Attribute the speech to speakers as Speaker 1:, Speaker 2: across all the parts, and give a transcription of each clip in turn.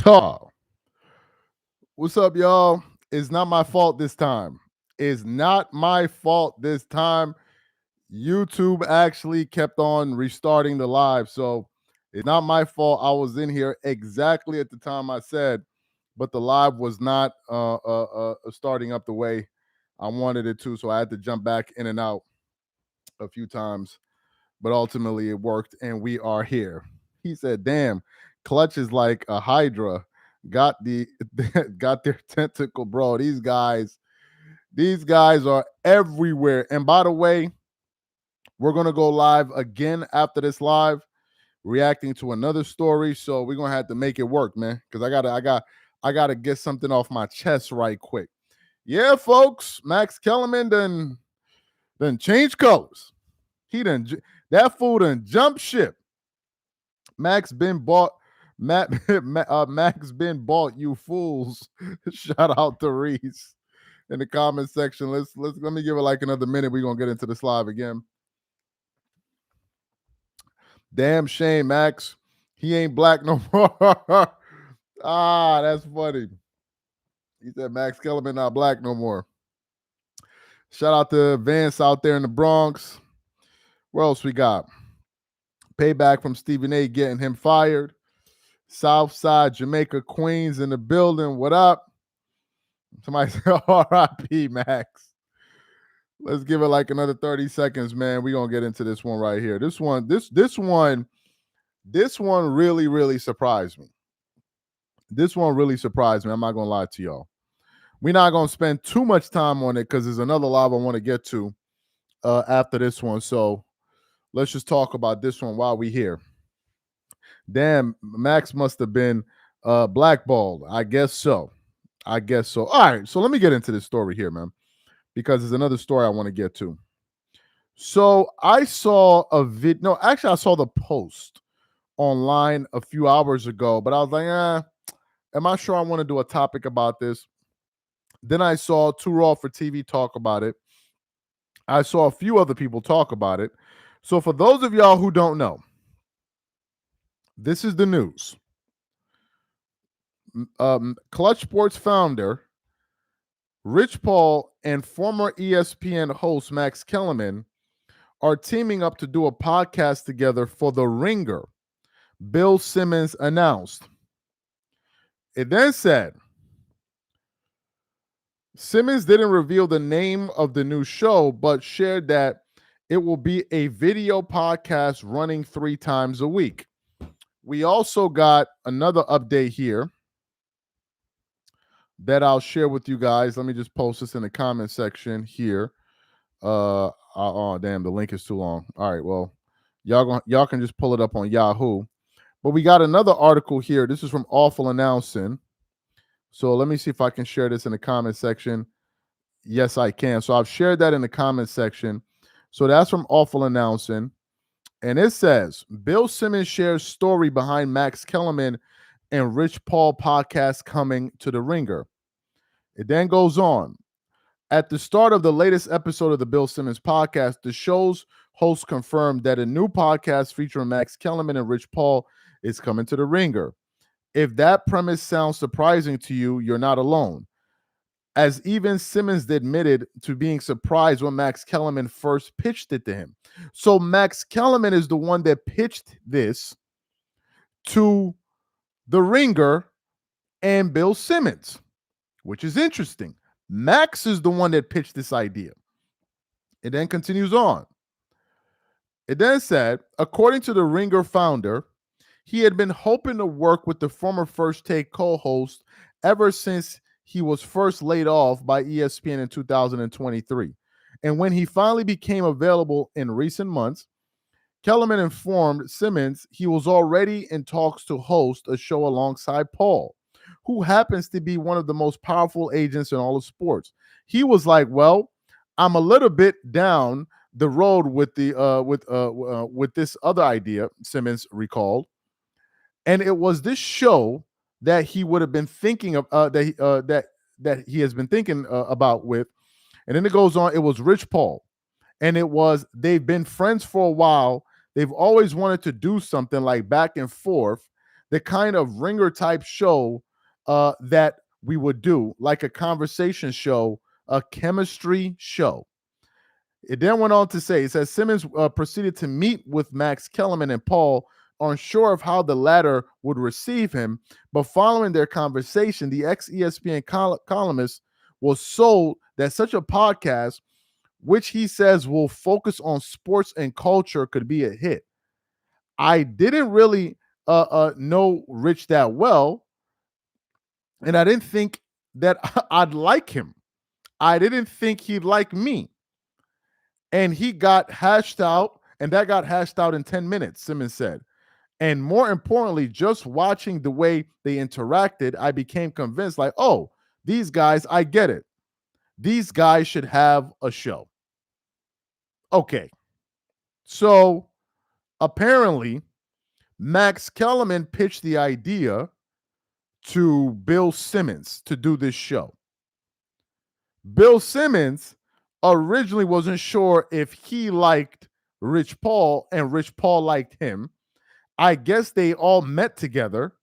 Speaker 1: Oh, what's up, y'all? It's not my fault this time. It's not my fault this time. YouTube actually kept on restarting the live. So it's not my fault. I was in here exactly at the time I said, but the live was not starting up the way I wanted it to. So I had to jump back in and out a few times. But ultimately it worked and we are here. He said, damn, Klutch is like a hydra. Got the got their tentacle, bro. These guys are everywhere. And by the way, we're gonna go live again after this live, reacting to another story. So we're gonna have to make it work, man. Because I gotta get something off my chest right quick. Yeah, folks, Max Kellerman done changed colors. That fool done jump ship. Max been bought. Max been bought. You fools! Shout out to Reese in the comment section. Let me give it like another minute. We're gonna get into this live again. Damn shame, Max. He ain't black no more. That's funny. He said Max Kellerman not black no more. Shout out to Vance out there in the Bronx. What else we got? Payback from Stephen A. getting him fired. Southside Jamaica Queens in the building. What up? Somebody said R.I.P. Max. Let's give it like another 30 seconds, man. We're gonna get into this one right here. This one really, really surprised me. This one really surprised me. I'm not gonna lie to y'all. We're not gonna spend too much time on it because there's another live I want to get to after this one. So let's just talk about this one while we here. Damn, Max must have been blackballed. I guess so. All right, so let me get into this story here, man, because there's another story I want to get to. So I saw a video. No, actually, I saw the post online a few hours ago, but I was like, am I sure I want to do a topic about this? Then I saw Too Raw for TV talk about it. I saw a few other people talk about it. So for those of y'all who don't know, this is the news. Klutch Sports founder Rich Paul and former ESPN host Max Kellerman are teaming up to do a podcast together for The Ringer, Bill Simmons announced. It then said, Simmons didn't reveal the name of the new show, but shared that it will be a video podcast running 3 times a week. We also got another update here that I'll share with you guys. Let me just post this in the comment section here. Oh damn, the link is too long. All right, well, y'all can just pull it up on Yahoo. But we got another article here. This is from Awful Announcing. So let me see if I can share this in the comment section. Yes, I can. So I've shared that in the comment section. So that's from Awful Announcing. And it says, Bill Simmons shares story behind Max Kellerman and Rich Paul podcast coming to The Ringer. It then goes on. At the start of the latest episode of the Bill Simmons podcast, the show's host confirmed that a new podcast featuring Max Kellerman and Rich Paul is coming to The Ringer. If that premise sounds surprising to you, you're not alone. As even Simmons admitted to being surprised when Max Kellerman first pitched it to him. So Max Kellerman is the one that pitched this to The Ringer and Bill Simmons, which is interesting. Max is the one that pitched this idea. It then continues on. It then said, according to The Ringer founder, he had been hoping to work with the former First Take co-host ever since he was first laid off by ESPN in 2023. And when he finally became available in recent months, Kellerman informed Simmons he was already in talks to host a show alongside Paul, who happens to be one of the most powerful agents in all of sports. He was like, well, I'm a little bit down the road with with this other idea, Simmons recalled. And it was this show that he would have been thinking of, that he has been thinking about with. And then it goes on. It was Rich Paul, and they've been friends for a while. They've always wanted to do something like back and forth. the kind of ringer type show that we would do, like a conversation show, a chemistry show. It then went on to say, it says Simmons proceeded to meet with Max Kellerman and Paul, unsure of how the latter would receive him. But following their conversation, the ex ESPN columnist was sold that such a podcast, which he says will focus on sports and culture, could be a hit. I didn't really know Rich that well, and I didn't think that I'd like him. I didn't think he'd like me. And he got hashed out, and that got hashed out in 10 minutes, Simmons said. And more importantly, just watching the way they interacted, I became convinced, like, oh, these guys, I get it. These guys should have a show. Okay. So apparently, Max Kellerman pitched the idea to Bill Simmons to do this show. Bill Simmons originally wasn't sure if he liked Rich Paul and Rich Paul liked him. I guess they all met together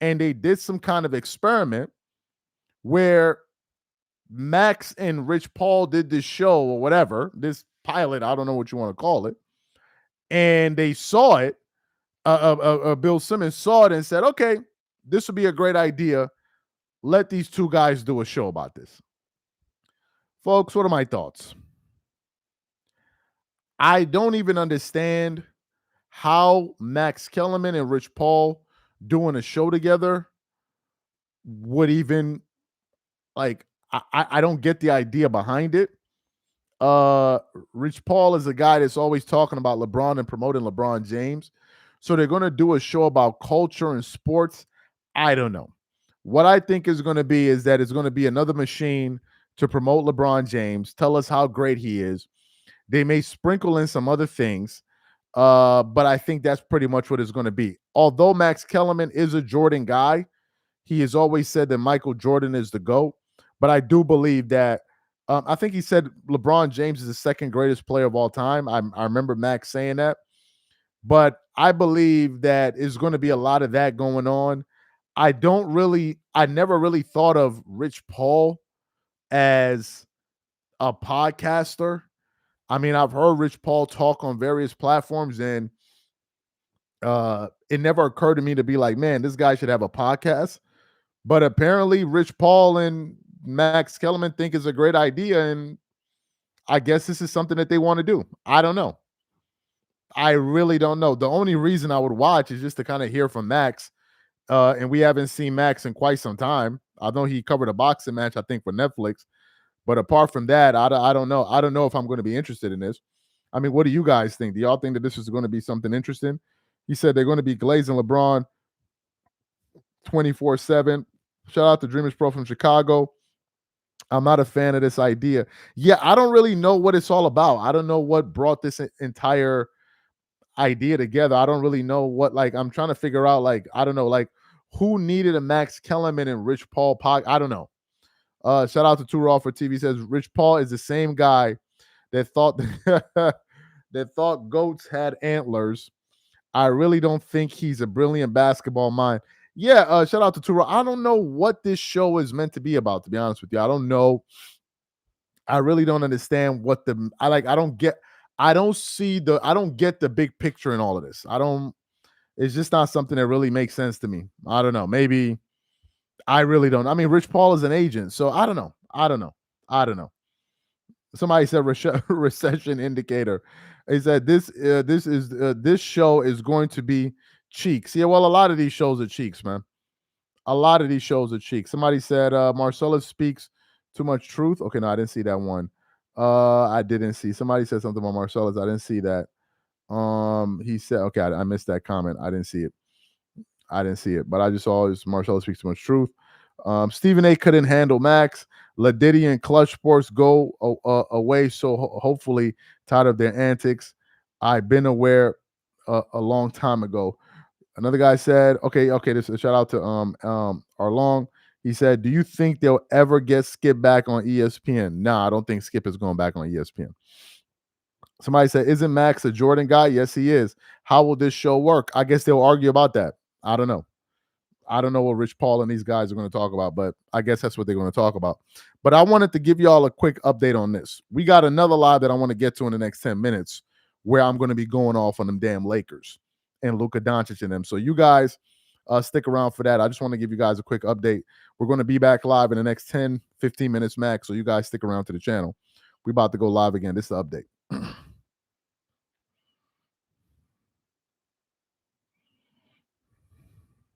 Speaker 1: and they did some kind of experiment where Max and Rich Paul did this show or whatever, this pilot, I don't know what you want to call it, and they saw it. Bill Simmons saw it and said, okay, this would be a great idea. Let these two guys do a show about this. Folks, what are my thoughts? I don't even understand how Max Kellerman and Rich Paul doing a show together would even, like, I don't get the idea behind it. Rich Paul is a guy that's always talking about LeBron and promoting LeBron James. So they're going to do a show about culture and sports. I don't know. What I think is going to be is that it's going to be another machine to promote LeBron James, tell us how great he is. They may sprinkle in some other things, but I think that's pretty much what it's going to be. Although Max Kellerman is a Jordan guy, he has always said that Michael Jordan is the GOAT. But I do believe that I think he said LeBron James is the second greatest player of all time. I remember Max saying that. But I believe that is going to be a lot of that going on. I never really thought of Rich Paul as a podcaster. I mean, I've heard Rich Paul talk on various platforms, and it never occurred to me to be like, man, this guy should have a podcast. But apparently Rich Paul and Max Kellerman think is a great idea, and I guess this is something that they want to do. I don't know. I really don't know. The only reason I would watch is just to kind of hear from Max, and we haven't seen Max in quite some time. I know he covered a boxing match, I think, for Netflix. But apart from that, I don't know. I don't know if I'm going to be interested in this. I mean, what do you guys think? Do y'all think that this is going to be something interesting? He said they're going to be glazing LeBron 24/7. Shout out to Dreamers Pro from Chicago. I'm not a fan of this idea. Yeah, I don't really know what it's all about. I don't know what brought this entire idea together. I don't really know what, like, I'm trying to figure out, like, I don't know, like, who needed a Max Kellerman and Rich Paul pod? I don't know. Shout out to Too Raw for TV. Says Rich Paul is the same guy that thought that thought goats had antlers. I really don't think he's a brilliant basketball mind. Yeah, shout out to Too Raw. I don't know what this show is meant to be about, to be honest with you. I don't know. I really don't understand what I don't get the big picture in all of this. It's just not something that really makes sense to me. I don't know. Maybe I really don't. I mean, Rich Paul is an agent, so I don't know. Somebody said recession indicator. He said this show is going to be cheeks. Yeah, well, a lot of these shows are cheeks, man. A lot of these shows are cheeks. Somebody said Marcellus speaks too much truth. Okay, no, I didn't see that one. I didn't see. Somebody said something about Marcellus. I didn't see that. He said, okay, I missed that comment. I didn't see it. But I just saw Marcellus speaks too much truth. Stephen A couldn't handle Max. Ladiddy and Klutch Sports go away. So hopefully tired of their antics. I've been aware a long time ago. Another guy said, okay, this is a shout out to Arlong. He said, do you think they'll ever get Skip back on ESPN? Nah, I don't think Skip is going back on ESPN. Somebody said, isn't Max a Jordan guy? Yes, he is. How will this show work? I guess they'll argue about that. I don't know. I don't know what Rich Paul and these guys are going to talk about, but I guess that's what they're going to talk about. But I wanted to give y'all a quick update on this. We got another live that I want to get to in the next 10 minutes where I'm going to be going off on them damn Lakers and Luka Doncic and them. So you guys stick around for that. I just want to give you guys a quick update. We're going to be back live in the next 10, 15 minutes max. So you guys stick around to the channel. We're about to go live again. This is the update.